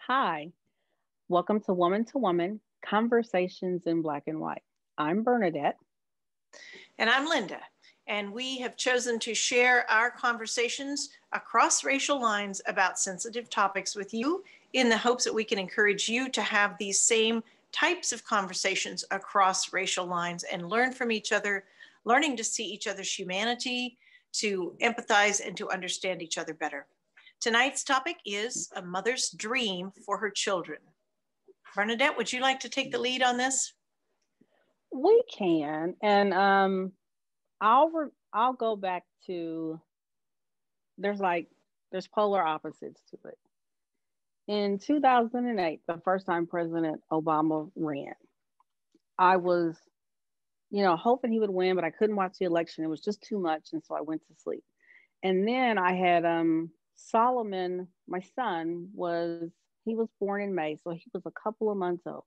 Hi, welcome to Woman Conversations in Black and White. I'm Bernadette. And I'm Linda. And we have chosen to share our conversations across racial lines about sensitive topics with you in the hopes that we can encourage you to have these same types of conversations across racial lines and learn from each other, learning to see each other's humanity, to empathize, and to understand each other better. Tonight's topic is a mother's dream for her children. Bernadette, would you like to take the lead on this? We can, and I'll go back to there's polar opposites to it. In 2008, the first time President Obama ran, I was, hoping he would win, but I couldn't watch the election. It was just too much, and so I went to sleep. And then I had Solomon, my son, he was born in May, so he was a couple of months old.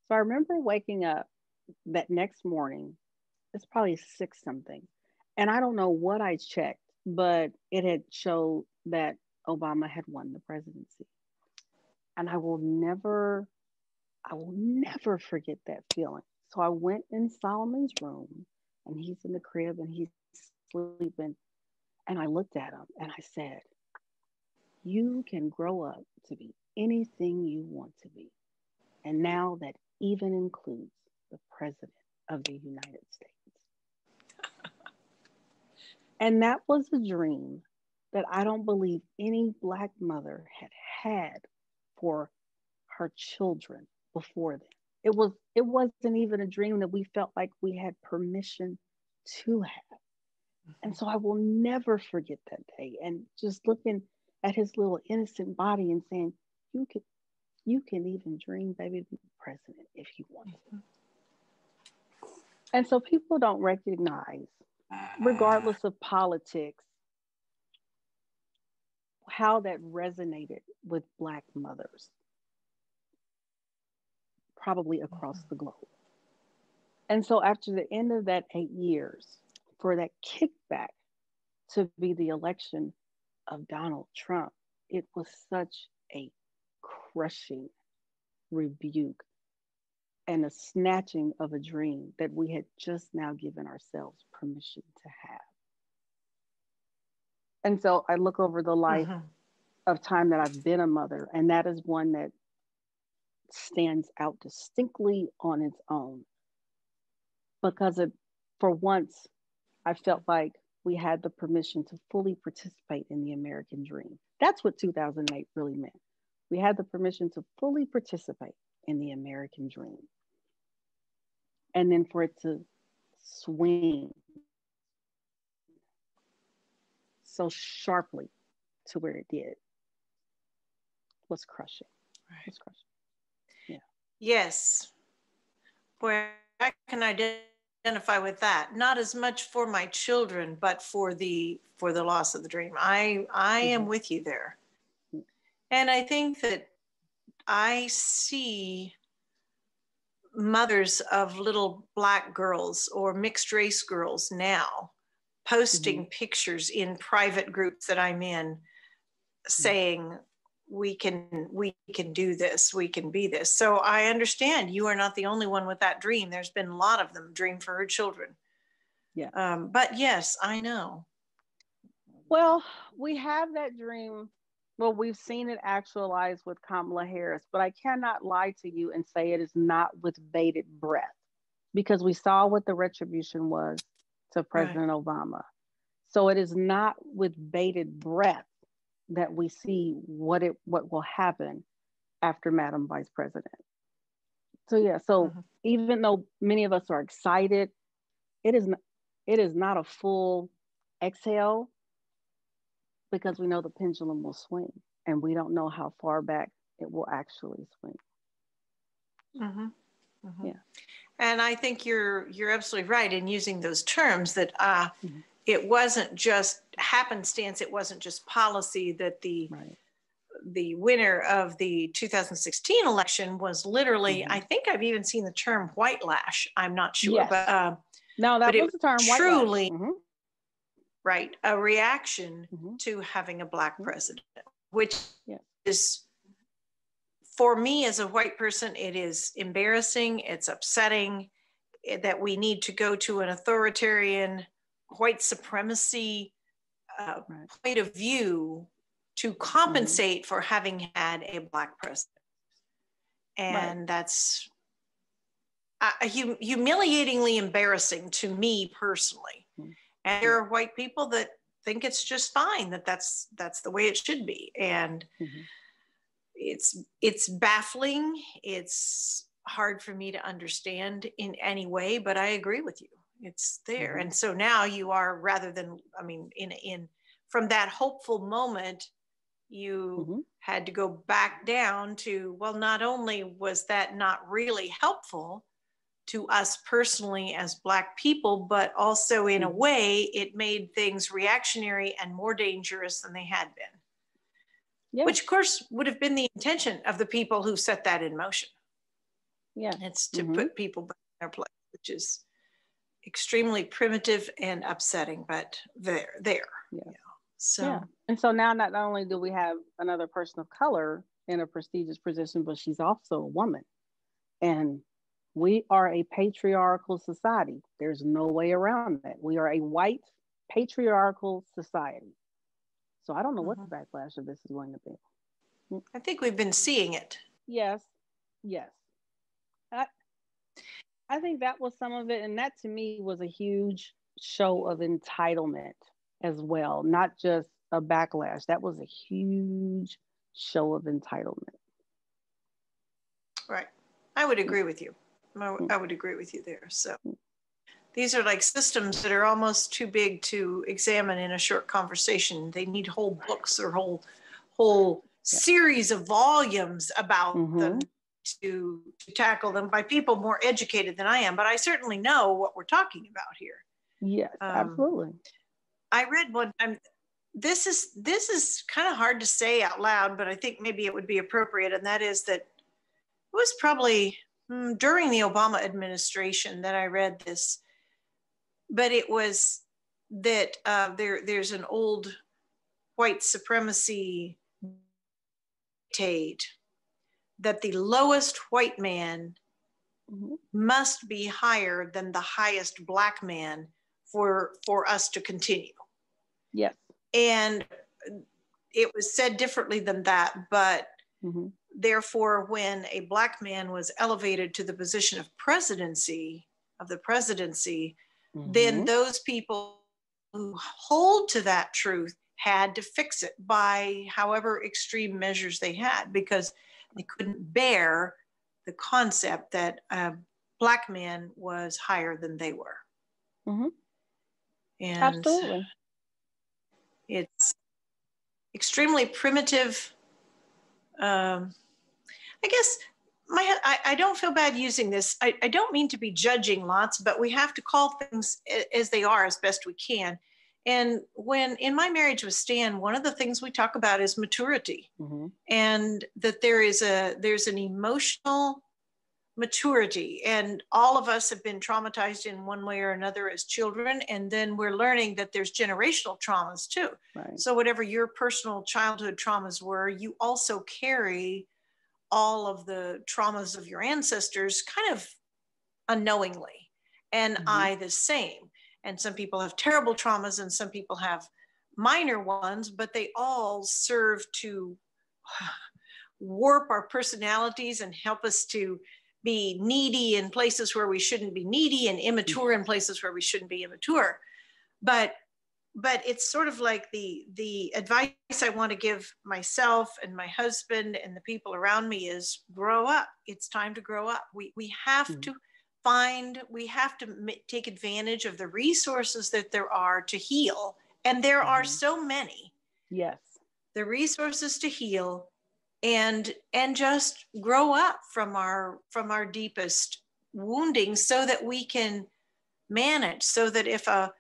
So I remember waking up that next morning. It's probably six something, and I don't know what I checked, but it had showed that Obama had won the presidency. And I will never forget that feeling. So I went in Solomon's room, and he's in the crib and he's sleeping. And I looked at him and I said, "You can grow up to be anything you want to be. And now that even includes the president of the United States." And that was a dream that I don't believe any Black mother had for her children before then. It wasn't even a dream that we felt like we had permission to have. And so I will never forget that day. And just looking at his little innocent body and saying, you can even dream, baby, to be president if you want to. And so people don't recognize, regardless of politics, how that resonated with Black mothers, probably across the globe. And so after the end of that 8 years, for that kickback to be the election of Donald Trump, it was such a crushing rebuke and a snatching of a dream that we had just now given ourselves permission to have. And so I look over the life of time that I've been a mother, and that is one that stands out distinctly on its own, because for once, I felt like we had the permission to fully participate in the American dream. That's what 2008 really meant. We had the permission to fully participate in the American dream. And then for it to swing so sharply to where it did was crushing. Right. It was crushing. Yeah. Yes. Boy, I can identify with that. Not as much for my children, but for the loss of the dream. I am with you there. And I think that I see mothers of little Black girls or mixed race girls now posting pictures in private groups that I'm in saying, we can do this, we can be this. So I understand you are not the only one with that dream. There's been a lot of them dream for her children. Yeah. But yes, I know. Well, we have that dream. Well, we've seen it actualized with Kamala Harris, but I cannot lie to you and say it is not with bated breath, because we saw what the retribution was to President Obama. So it is not with bated breath that we see what will happen after Madam Vice President. So yeah, even though many of us are excited, it is not a full exhale, because we know the pendulum will swing, and we don't know how far back it will actually swing. Yeah. And I think you're absolutely right in using those terms, that it wasn't just happenstance, it wasn't just policy, that the winner of the 2016 election was literally, I think I've even seen the term white lash. I'm not sure, yes. But no, that was the term. Truly, white lash. Right, a reaction to having a Black president, which is for me as a white person, it is embarrassing. It's upsetting that we need to go to an authoritarian white supremacy point of view to compensate for having had a Black president. And that's humiliatingly embarrassing to me personally. And there are white people that think it's just fine, that's the way it should be. And it's baffling. It's hard for me to understand in any way, but I agree with you. It's there. And so now you are, rather than, I mean, in from that hopeful moment, you had to go back down to, well, not only was that not really helpful to us personally as Black people, but also in a way it made things reactionary and more dangerous than they had been. Yes. Which of course would have been the intention of the people who set that in motion. Yeah, it's to put people back in their place, which is extremely primitive and upsetting, but there. Yeah. You know, so and so now not only do we have another person of color in a prestigious position, but she's also a woman. And we are a patriarchal society. There's no way around that. We are a white patriarchal society. So I don't know what the backlash of this is going to be. I think we've been seeing it. Yes. I think that was some of it. And that to me was a huge show of entitlement as well. Not just a backlash. That was a huge show of entitlement. Right. I would agree with you. I would agree with you there. So these are like systems that are almost too big to examine in a short conversation. They need whole books or whole series of volumes about them to tackle them by people more educated than I am. But I certainly know what we're talking about here. Yes, absolutely. I read one time, this is kind of hard to say out loud, but I think maybe it would be appropriate. And that is that it was probably during the Obama administration that I read this, but it was that there's an old white supremacy dictate that the lowest white man must be higher than the highest Black man for us to continue. Yes. And it was said differently than that, but therefore, when a Black man was elevated to the position of the presidency, then those people who hold to that truth had to fix it by however extreme measures they had, because they couldn't bear the concept that a Black man was higher than they were. And absolutely. It's extremely primitive. I guess I don't feel bad using this. I don't mean to be judging lots, but we have to call things as they are as best we can. And when in my marriage with Stan, one of the things we talk about is maturity, and that there's an emotional maturity, and all of us have been traumatized in one way or another as children, and then we're learning that there's generational traumas too. Right. So whatever your personal childhood traumas were, you also carry all of the traumas of your ancestors kind of unknowingly, and I the same. And some people have terrible traumas and some people have minor ones, but they all serve to warp our personalities and help us to be needy in places where we shouldn't be needy, and immature in places where we shouldn't be immature. But it's sort of like the advice I want to give myself and my husband and the people around me is grow up. It's time to grow up. We have to take advantage of the resources that there are to heal. And there are so many. Yes. The resources to heal and just grow up from our deepest wounding, so that we can manage, so that if a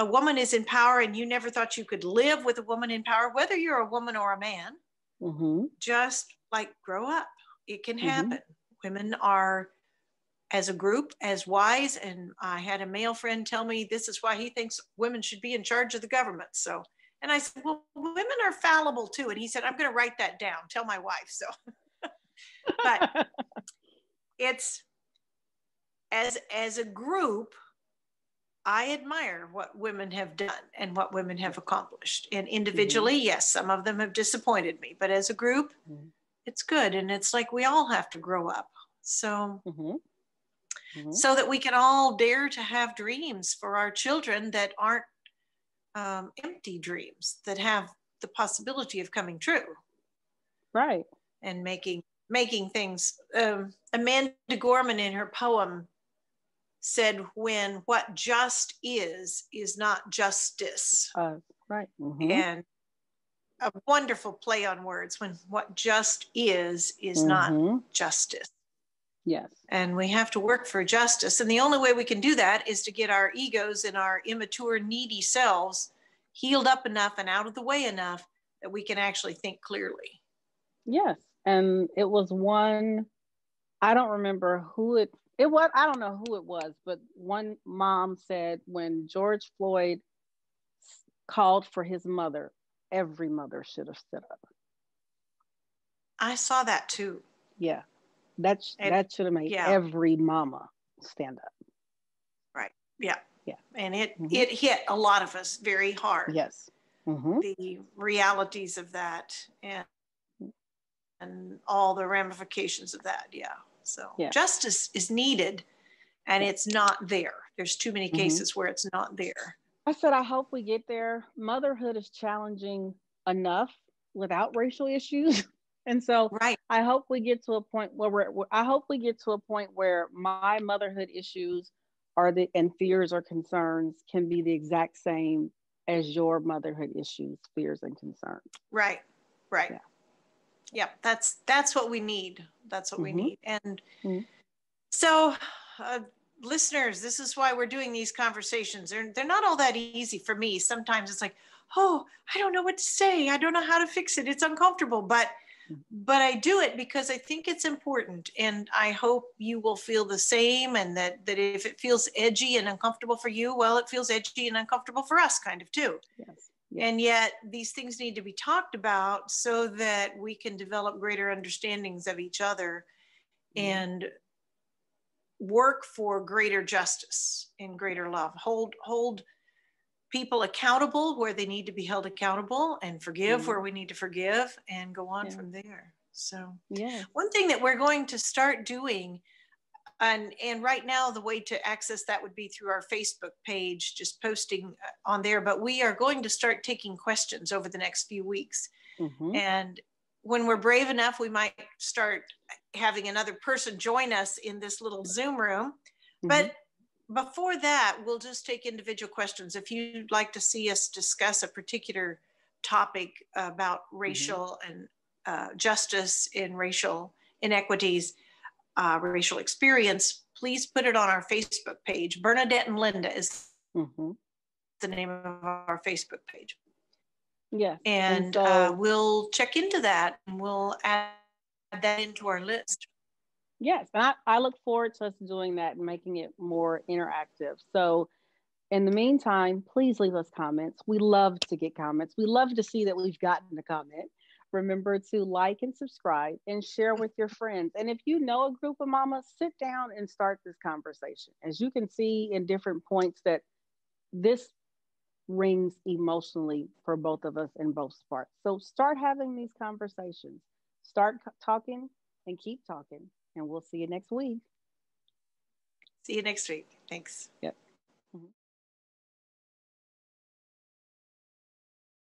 woman is in power and you never thought you could live with a woman in power, whether you're a woman or a man, just like grow up. It can happen. Women are, as a group, as wise. And I had a male friend tell me this is why he thinks women should be in charge of the government. So, and I said, well, women are fallible too. And he said, I'm going to write that down. Tell my wife. So But it's, as a group, I admire what women have done and what women have accomplished. And individually, yes, some of them have disappointed me, but as a group, it's good. And it's like we all have to grow up. So, so that we can all dare to have dreams for our children that aren't empty dreams, that have the possibility of coming true. Right. And making things. Amanda Gorman in her poem said, when what just is not justice. Right. And a wonderful play on words, when what just is not justice. Yes. And we have to work for justice. And the only way we can do that is to get our egos and our immature, needy selves healed up enough and out of the way enough that we can actually think clearly. Yes. And it was one, I don't remember who it was, I don't know who it was, but one mom said when George Floyd called for his mother, every mother should have stood up. I saw that too. Yeah. That should have made every mama stand up. Right. Yeah. Yeah. And it hit a lot of us very hard. Yes. The realities of that and all the ramifications of that. Yeah. So justice is needed, and it's not there. There's too many cases where it's not there. I said, I hope we get there. Motherhood is challenging enough without racial issues. And so I hope we get to a point where my motherhood issues and fears or concerns can be the exact same as your motherhood issues, fears, and concerns. Right. Right. Yeah. That's what we need. That's what we need. And so, listeners, this is why we're doing these conversations. They're not all that easy for me. Sometimes it's like, oh, I don't know what to say. I don't know how to fix it. It's uncomfortable, but I do it because I think it's important, and I hope you will feel the same, and that if it feels edgy and uncomfortable for you, well, it feels edgy and uncomfortable for us kind of too. Yes. And yet these things need to be talked about so that we can develop greater understandings of each other and work for greater justice and greater love. Hold people accountable where they need to be held accountable, and forgive where we need to forgive, and go on from there. So one thing that we're going to start doing, and right now the way to access that would be through our Facebook page, just posting on there, but we are going to start taking questions over the next few weeks. And when we're brave enough, we might start having another person join us in this little Zoom room. But before that, we'll just take individual questions. If you'd like to see us discuss a particular topic about racial and justice in racial inequities, racial experience, please put it on our Facebook page. Bernadette and Linda is the name of our Facebook page. Yes. And so, we'll check into that, and we'll add that into our list. Yes. And I look forward to us doing that and making it more interactive. So in the meantime, please leave us comments. We love to get comments. We love to see that we've gotten a comment. Remember to like and subscribe and share with your friends. And if you know a group of mamas, sit down and start this conversation. As you can see in different points, that this rings emotionally for both of us in both parts. So start having these conversations. Start talking and keep talking. And we'll see you next week. See you next week. Thanks. Yep.